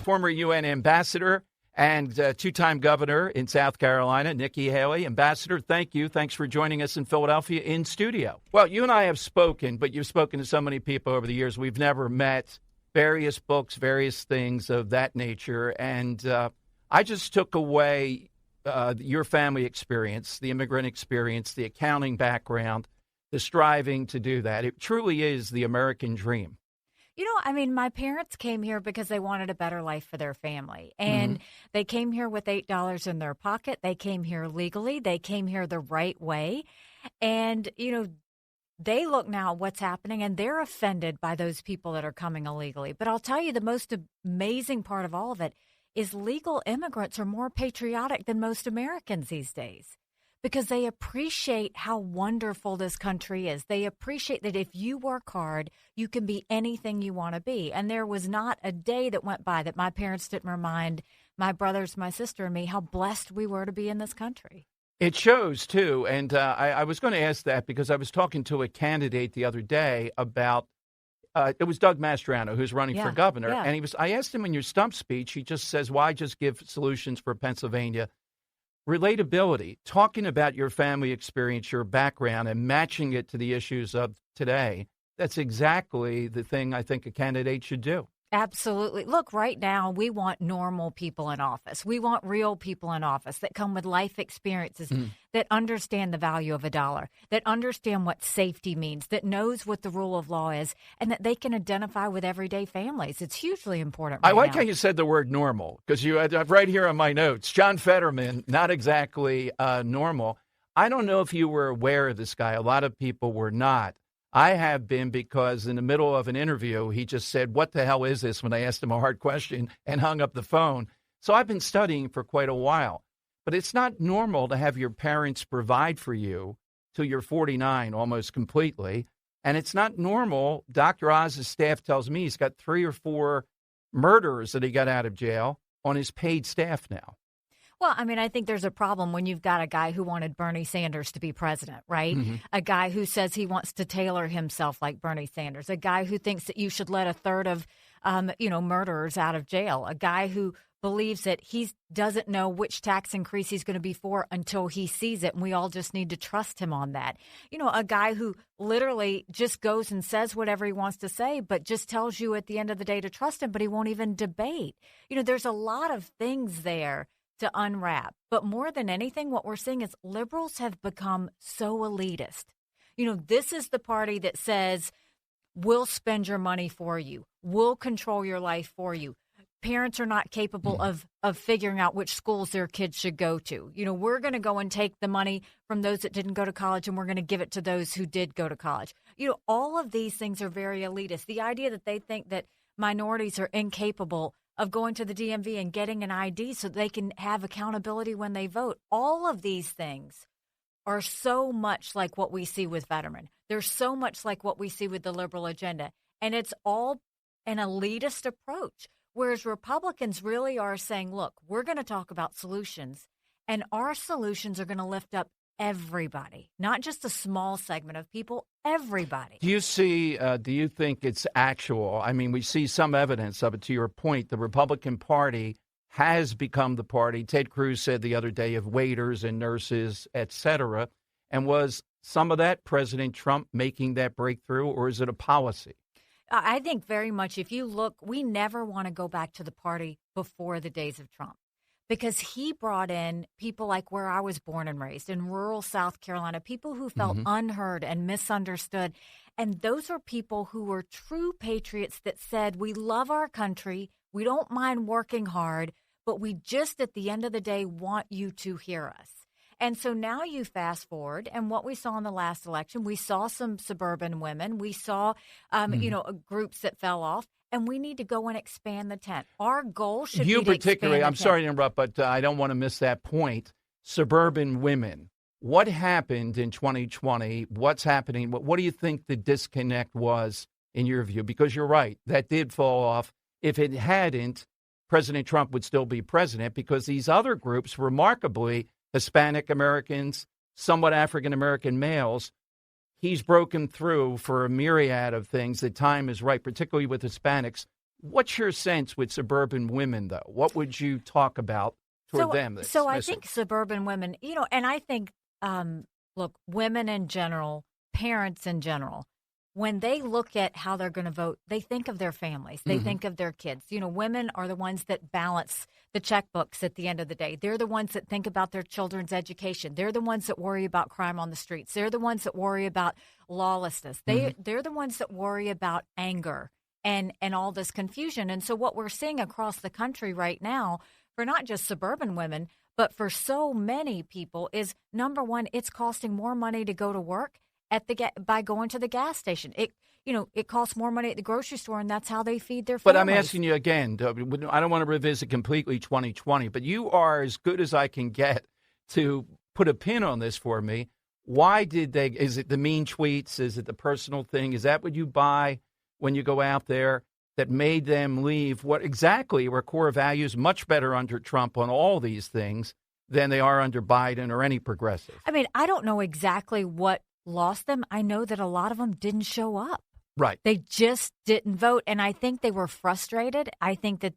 former UN ambassador and two-time governor in South Carolina, Nikki Haley. Ambassador, thank you. Thanks for joining us in Philadelphia in studio. Well, you and I have spoken, but you've spoken to so many people over the years. We've never met. Various books, various things of that nature. And I just took away your family experience, the immigrant experience, the accounting background, the striving to do that. It truly is the American dream. You know, I mean, my parents came here because they wanted a better life for their family. And they came here with $8 in their pocket. They came here legally. They came here the right way. And, you know, they look now at what's happening, and they're offended by those people that are coming illegally. But I'll tell you, the most amazing part of all of it is legal immigrants are more patriotic than most Americans these days because they appreciate how wonderful this country is. They appreciate that if you work hard, you can be anything you want to be. And there was not a day that went by that my parents didn't remind my brothers, my sister, and me how blessed we were to be in this country. It shows, too, and I was going to ask that because I was talking to a candidate the other day about, it was Doug Mastriano, who's running for governor, and I asked him in your stump speech, he just says, why just give solutions for Pennsylvania? Relatability, talking about your family experience, your background, and matching it to the issues of today, that's exactly the thing I think a candidate should do. Absolutely. Look, right now, we want normal people in office. We want real people in office that come with life experiences, that understand the value of a dollar, that understand what safety means, that knows what the rule of law is, and that they can identify with everyday families. It's hugely important right I like now. how you said the word normal, because I've right here on my notes, John Fetterman, not exactly normal. I don't know if you were aware of this guy. A lot of people were not. I have been because in the middle of an interview, he just said, what the hell is this, when I asked him a hard question, and hung up the phone. So I've been studying for quite a while. But it's not normal to have your parents provide for you till you're 49 almost completely. And it's not normal. Dr. Oz's staff tells me he's got 3 or 4 murderers that he got out of jail on his paid staff now. Well, I mean, I think there's a problem when you've got a guy who wanted Bernie Sanders to be president, right? A guy who says he wants to tailor himself like Bernie Sanders, a guy who thinks that you should let a third of, murderers out of jail, a guy who believes that he doesn't know which tax increase he's going to be for until he sees it, and we all just need to trust him on that. You know, a guy who literally just goes and says whatever he wants to say, but just tells you at the end of the day to trust him, but he won't even debate. You know, there's a lot of things there to unwrap. But more than anything, what we're seeing is liberals have become so elitist. You know, this is the party that says, we'll spend your money for you. We'll control your life for you. Parents are not capable of figuring out which schools their kids should go to. You know, we're going to go and take the money from those that didn't go to college, and we're going to give it to those who did go to college. You know, all of these things are very elitist. The idea that they think that minorities are incapable of going to the DMV and getting an ID so they can have accountability when they vote. All of these things are so much like what we see with Fetterman. They're so much like what we see with the liberal agenda. And it's all an elitist approach, whereas Republicans really are saying, look, we're going to talk about solutions, and our solutions are going to lift up everybody, not just a small segment of people, everybody. Do you think it's actual? I mean, we see some evidence of it. To your point, the Republican Party has become the party, Ted Cruz said the other day, of waiters and nurses, et cetera. And was some of that President Trump making that breakthrough, or is it a policy? I think very much, if you look, we never want to go back to the party before the days of Trump, because he brought in people like where I was born and raised in rural South Carolina, people who felt unheard and misunderstood. And those are people who were true patriots that said, we love our country, we don't mind working hard, but we just at the end of the day want you to hear us. And so now you fast forward, and what we saw in the last election, we saw some suburban women, we saw, groups that fell off. And we need to go and expand the tent. Our goal should be to particularly, expand I'm the sorry to tent. interrupt, but I don't want to miss that point. Suburban women. What happened in 2020? What's happening? What do you think the disconnect was in your view? Because you're right, that did fall off. If it hadn't, President Trump would still be president, because these other groups, remarkably, Hispanic Americans, somewhat African American males, he's broken through for a myriad of things. The time is right, particularly with Hispanics, What's your sense with suburban women, though? What would you talk about toward them? So I think suburban women, and I think, look, women in general, parents in general, when they look at how they're going to vote, they think of their families. They think of their kids. Women are the ones that balance the checkbooks at the end of the day. They're the ones that think about their children's education. They're the ones that worry about crime on the streets. They're the ones that worry about lawlessness. They're the ones that worry about anger and all this confusion. And so what we're seeing across the country right now, for not just suburban women, but for so many people, is number one, it's costing more money to go to work by going to the gas station. It costs more money at the grocery store, and that's how they feed their families. But I'm asking you again, I don't want to revisit completely 2020, but you are as good as I can get to put a pin on this for me. Why is it the mean tweets? Is it the personal thing? Is that what you buy when you go out there that made them leave? What exactly were core values much better under Trump on all these things than they are under Biden or any progressive? I mean, I don't know exactly what lost them. I know that a lot of them didn't show up. Right. They just didn't vote. And I think they were frustrated. I think that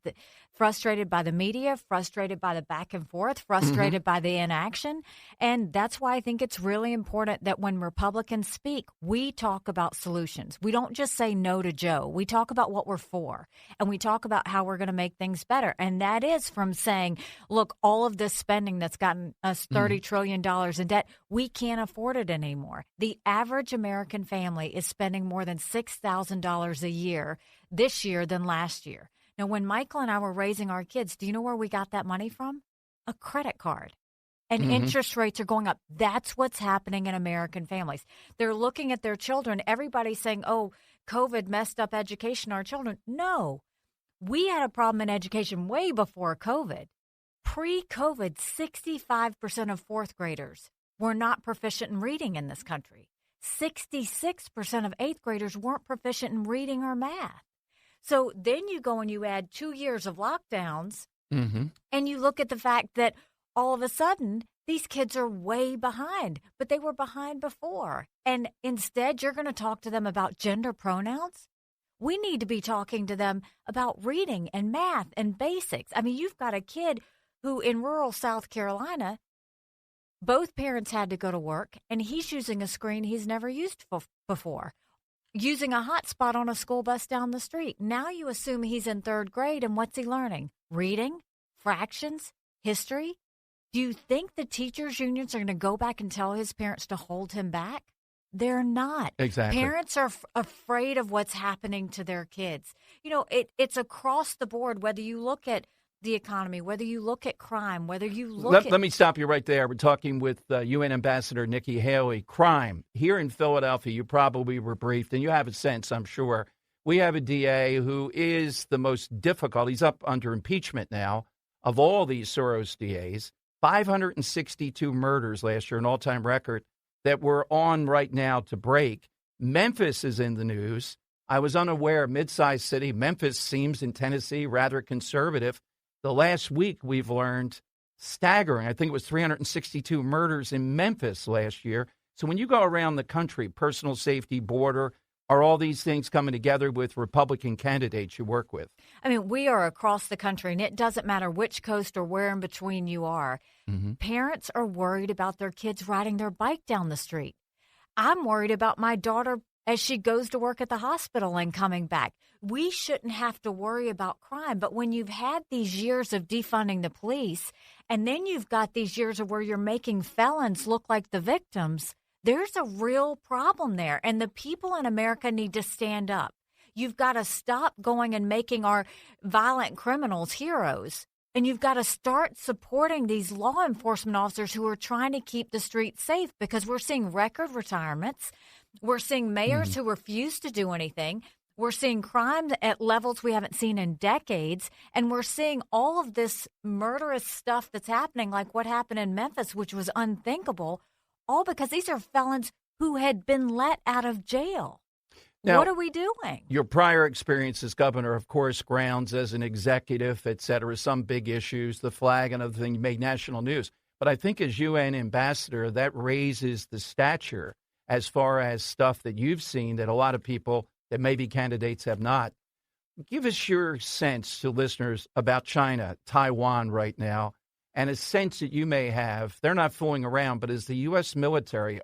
frustrated by the media, frustrated by the back and forth, frustrated by the inaction. And that's why I think it's really important that when Republicans speak, we talk about solutions. We don't just say no to Joe. We talk about what we're for. And we talk about how we're going to make things better. And that is from saying, look, all of this spending that's gotten us $30 trillion in debt, we can't afford it anymore. The average American family is spending more than $6,000 a year this year than last year. Now, when Michael and I were raising our kids, do you know where we got that money from? A credit card. And interest rates are going up. That's what's happening in American families. They're looking at their children. Everybody's saying, oh, COVID messed up education, our children. No, we had a problem in education way before COVID. Pre-COVID, 65% of fourth graders were not proficient in reading in this country. 66% of eighth graders weren't proficient in reading or math. So then you go and you add 2 years of lockdowns, and you look at the fact that all of a sudden these kids are way behind, but they were behind before. And instead, you're going to talk to them about gender pronouns. We need to be talking to them about reading and math and basics. I mean, you've got a kid who in rural South Carolina, both parents had to go to work, and he's using a screen he's never used before, using a hotspot on a school bus down the street. Now you assume he's in third grade, and what's he learning? Reading, fractions, history. Do you think the teachers' unions are going to go back and tell his parents to hold him back? They're not. Exactly. Parents are afraid of what's happening to their kids. It's across the board, whether you look at the economy, whether you look at crime, whether you look Let me stop you right there. We're talking with UN Ambassador Nikki Haley. Crime. Here in Philadelphia, you probably were briefed, and you have a sense, I'm sure. We have a DA who is the most difficult. He's up under impeachment now of all these Soros DAs. 562 murders last year, an all-time record that we're on right now to break. Memphis is in the news. I was unaware, mid-sized city. Memphis seems in Tennessee rather conservative. The last week we've learned staggering. I think it was 362 murders in Memphis last year. So when you go around the country, personal safety, border, are all these things coming together with Republican candidates you work with? I mean, we are across the country, and it doesn't matter which coast or where in between you are. Parents are worried about their kids riding their bike down the street. I'm worried about my daughter as she goes to work at the hospital and coming back. We shouldn't have to worry about crime. But when you've had these years of defunding the police, and then you've got these years of where you're making felons look like the victims, there's a real problem there. And the people in America need to stand up. You've got to stop going and making our violent criminals heroes. And you've got to start supporting these law enforcement officers who are trying to keep the streets safe, because we're seeing record retirements. We're seeing mayors who refuse to do anything. We're seeing crime at levels we haven't seen in decades. And we're seeing all of this murderous stuff that's happening, like what happened in Memphis, which was unthinkable, all because these are felons who had been let out of jail. Now, what are we doing? Your prior experience as governor, of course, grounds as an executive, et cetera, some big issues, the flag and other things made national news. But I think as UN ambassador, that raises the stature as far as stuff that you've seen that a lot of people that may be candidates have not. give us your sense to listeners about China, Taiwan right now, and a sense that you may have. They're not fooling around, but as the U.S. military,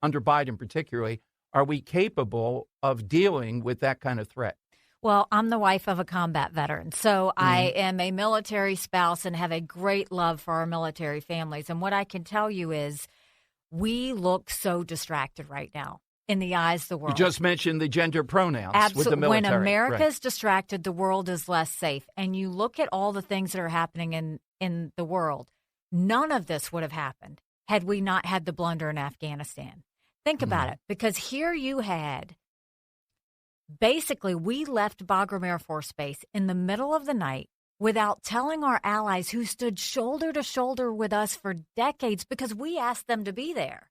under Biden particularly, are we capable of dealing with that kind of threat? Well, I'm the wife of a combat veteran, so I am a military spouse and have a great love for our military families. And what I can tell you is we look so distracted right now in the eyes of the world. You just mentioned the gender pronouns with the military. When America's right. distracted, the world is less safe. And you look at all the things that are happening in the world, none of this would have happened had we not had the blunder in Afghanistan. Think about it, because here you had, basically, we left Bagram Air Force Base in the middle of the night without telling our allies who stood shoulder to shoulder with us for decades because we asked them to be there.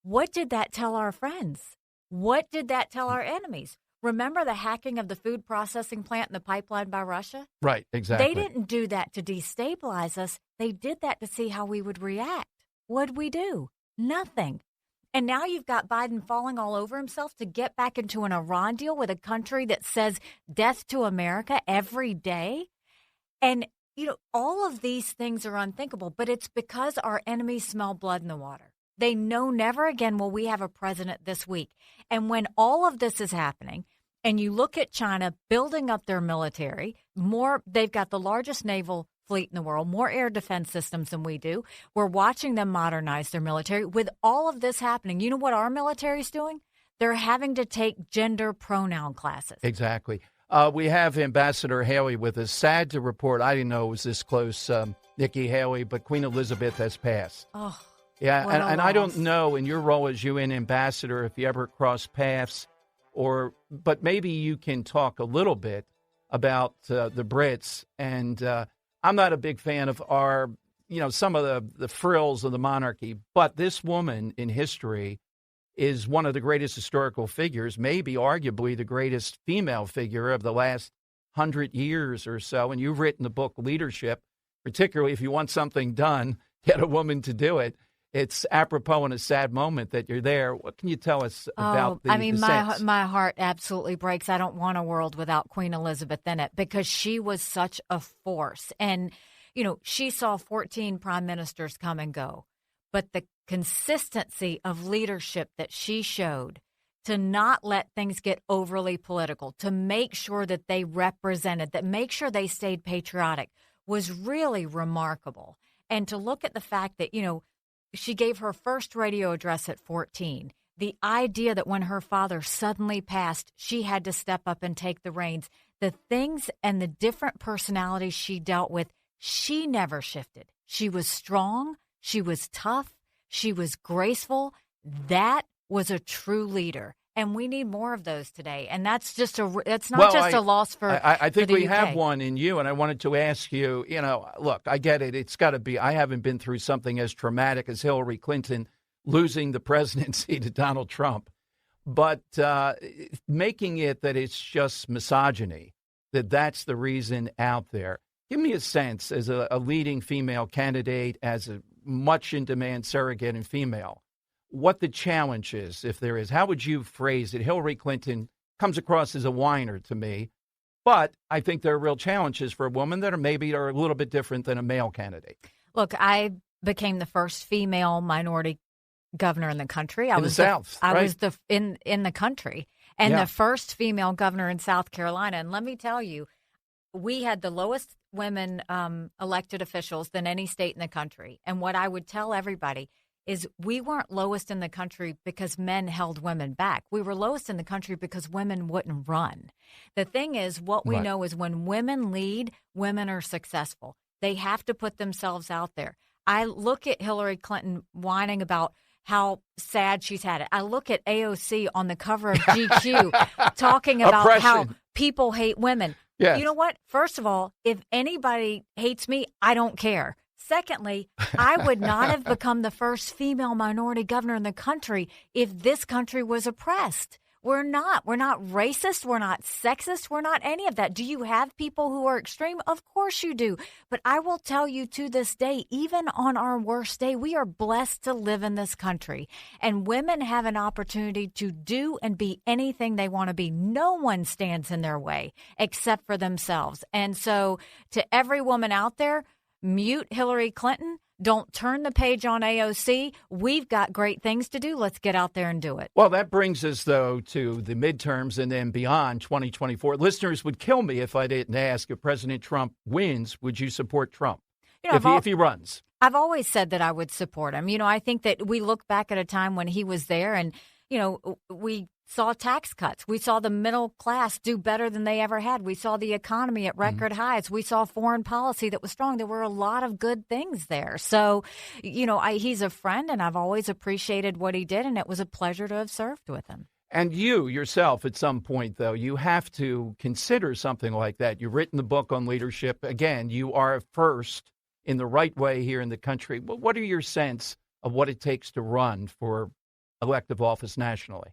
What did that tell our friends? What did that tell our enemies? Remember the hacking of the food processing plant and the pipeline by Russia? Right, exactly. They didn't do that to destabilize us. They did that to see how we would react. What'd we do? Nothing. And now you've got Biden falling all over himself to get back into an Iran deal with a country that says death to America every day. And, all of these things are unthinkable, but it's because our enemies smell blood in the water. They know never again will we have a president this week. And when all of this is happening, and you look at China building up their military, they've got the largest naval fleet in the world, more air defense systems than we do. We're watching them modernize their military. With all of this happening, you know what our military is doing? They're having to take gender pronoun classes. Exactly. We have Ambassador Haley with us. Sad to report, I didn't know it was this close, Nikki Haley, but Queen Elizabeth has passed. Oh, yeah, and I don't know in your role as UN ambassador if you ever cross paths, but maybe you can talk a little bit about the Brits. And I'm not a big fan of some of the frills of the monarchy, but this woman in history is one of the greatest historical figures, maybe arguably the greatest female figure of the last 100 years or so. And you've written the book Leadership, particularly if you want something done, get a woman to do it. It's apropos in a sad moment that you're there. What can you tell us about the sense? My heart absolutely breaks. I don't want a world without Queen Elizabeth in it because she was such a force. And, she saw 14 prime ministers come and go. But the consistency of leadership that she showed to not let things get overly political, to make sure that they represented, that make sure they stayed patriotic was really remarkable. And to look at the fact that, she gave her first radio address at 14. The idea that when her father suddenly passed, she had to step up and take the reins. The things and the different personalities she dealt with, she never shifted. She was strong. She was tough. She was graceful. That was a true leader. And we need more of those today. And that's just a loss for I think for the we UK. have one in you. And I wanted to ask you, look, I get it. It's got to be. I haven't been through something as traumatic as Hillary Clinton losing the presidency to Donald Trump. But making it that it's just misogyny, that's the reason out there. Give me a sense as a leading female candidate, as a much in demand surrogate and female, what the challenge is, if there is. How would you phrase it? Hillary Clinton comes across as a whiner to me, but I think there are real challenges for a woman that are a little bit different than a male candidate. Look, I became the first female minority governor in the country. I was the South. I was in the country, and the first female governor in South Carolina. And let me tell you, we had the lowest women elected officials than any state in the country. And what I would tell everybody is we weren't lowest in the country because men held women back. We were lowest in the country because women wouldn't run. The thing is, what we know is when women lead, women are successful. They have to put themselves out there. I look at Hillary Clinton whining about how sad she's had it. I look at AOC on the cover of GQ talking about how people hate women. Yes. You know what? First of all, if anybody hates me, I don't care. Secondly, I would not have become the first female minority governor in the country if this country was oppressed. We're not. We're not racist. We're not sexist. We're not any of that. Do you have people who are extreme? Of course you do. But I will tell you to this day, even on our worst day, we are blessed to live in this country. And women have an opportunity to do and be anything they want to be. No one stands in their way except for themselves. And so to every woman out there, mute Hillary Clinton. Don't turn the page on AOC. We've got great things to do. Let's get out there and do it. Well, that brings us, though, to the midterms and then beyond 2024. Listeners would kill me if I didn't ask, if President Trump wins, would you support Trump if he runs? I've always said that I would support him. I think that we look back at a time when he was there and, we saw tax cuts. We saw the middle class do better than they ever had. We saw the economy at record highs. We saw foreign policy that was strong. There were a lot of good things there. So, he's a friend, and I've always appreciated what he did, and it was a pleasure to have served with him. And you yourself, at some point, though, you have to consider something like that. You've written the book on leadership. Again, you are first in the right way here in the country. But what are your sense of what it takes to run for elective office nationally?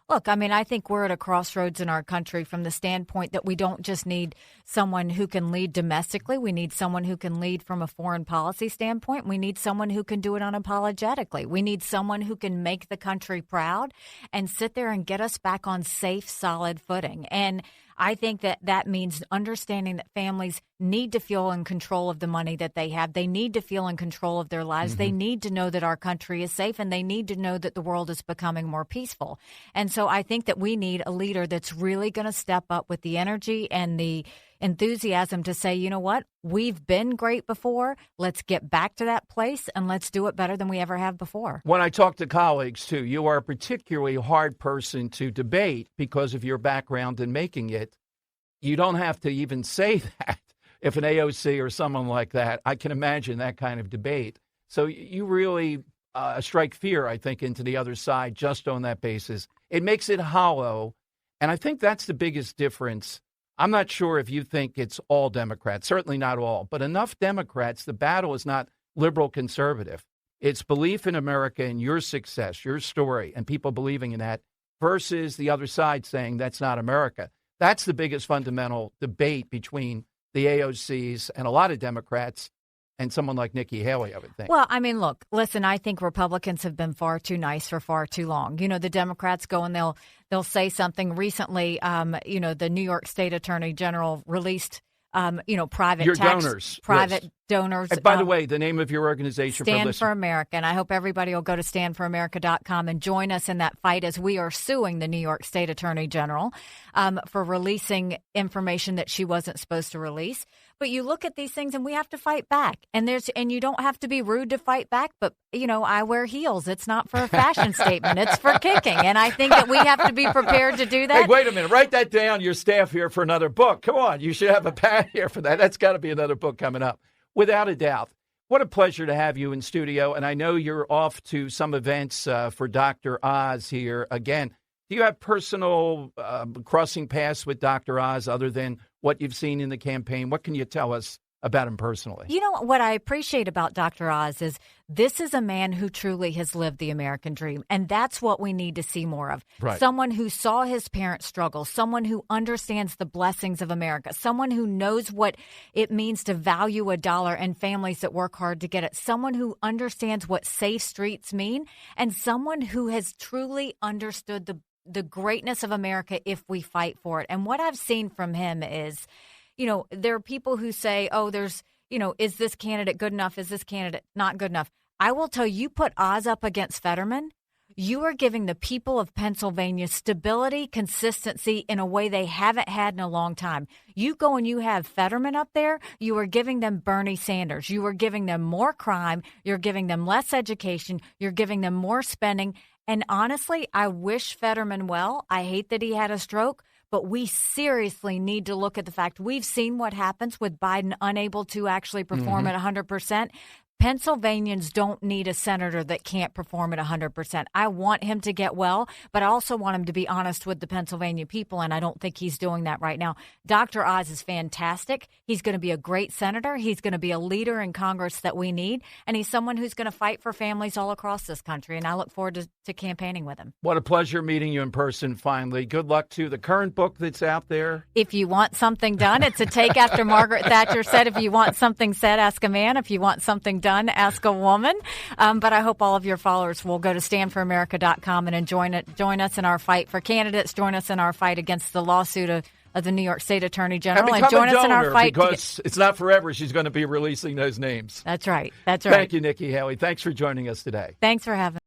Look, I think we're at a crossroads in our country from the standpoint that we don't just need someone who can lead domestically. We need someone who can lead from a foreign policy standpoint. We need someone who can do it unapologetically. We need someone who can make the country proud and sit there and get us back on safe, solid footing. And I think that means understanding that families need to feel in control of the money that they have. They need to feel in control of their lives. They need to know that our country is safe, and they need to know that the world is becoming more peaceful. And so I think that we need a leader that's really going to step up with the energy and the enthusiasm to say, you know what, we've been great before. Let's get back to that place, and let's do it better than we ever have before. When I talk to colleagues, too, you are a particularly hard person to debate because of your background in making it. You don't have to even say that. If an AOC or someone like that, I can imagine that kind of debate. So you really strike fear, I think, into the other side just on that basis. It makes it hollow, and I think that's the biggest difference. I'm not sure if you think it's all Democrats, certainly not all, but enough Democrats. The battle is not liberal conservative. It's belief in America and your success, your story, and people believing in that versus the other side saying that's not America. That's the biggest fundamental debate between the AOCs and a lot of Democrats and someone like Nikki Haley, I would think. Well, look, listen, I think Republicans have been far too nice for far too long. The Democrats go and they'll say something. Recently, the New York State Attorney General released, private donors. And by the way, the name of your organization Stand for America. And I hope everybody will go to standforamerica.com and join us in that fight as we are suing the New York State Attorney General for releasing information that she wasn't supposed to release. But you look at these things and we have to fight back. And you don't have to be rude to fight back. But, I wear heels. It's not for a fashion statement. It's for kicking. And I think that we have to be prepared to do that. Hey, wait a minute. Write that down, your staff here, for another book. Come on. You should have a pad here for that. That's got to be another book coming up. Without a doubt. What a pleasure to have you in studio. And I know you're off to some events for Dr. Oz here again. Do you have personal crossing paths with Dr. Oz other than what you've seen in the campaign? What can you tell us about him personally? What I appreciate about Dr. Oz is this is a man who truly has lived the American dream. And that's what we need to see more of. Right. Someone who saw his parents struggle, someone who understands the blessings of America, someone who knows what it means to value a dollar and families that work hard to get it, someone who understands what safe streets mean, and someone who has truly understood the greatness of America if we fight for it. And what I've seen from him is, there are people who say, is this candidate good enough? Is this candidate not good enough? I will tell you, put Oz up against Fetterman, you are giving the people of Pennsylvania stability, consistency in a way they haven't had in a long time. You go and you have Fetterman up there, you are giving them Bernie Sanders. You are giving them more crime. You're giving them less education. You're giving them more spending. And honestly, I wish Fetterman well. I hate that he had a stroke. But we seriously need to look at the fact we've seen what happens with Biden unable to actually perform at 100%. Pennsylvanians don't need a senator that can't perform at 100%. I want him to get well, but I also want him to be honest with the Pennsylvania people, and I don't think he's doing that right now. Dr. Oz is fantastic. He's going to be a great senator. He's going to be a leader in Congress that we need, and he's someone who's going to fight for families all across this country, and I look forward to campaigning with him. What a pleasure meeting you in person finally. Good luck to the current book that's out there. If you want something done, it's a take after Margaret Thatcher said, if you want something said, ask a man. If you want something done, ask a woman. But I hope all of your followers will go to standforamerica.com and join us in our fight for candidates. Join us in our fight against the lawsuit of the New York State Attorney General. And join us in our fight. Because it's not forever she's going to be releasing those names. That's right. That's right. Thank you, Nikki Haley. Thanks for joining us today. Thanks for having me.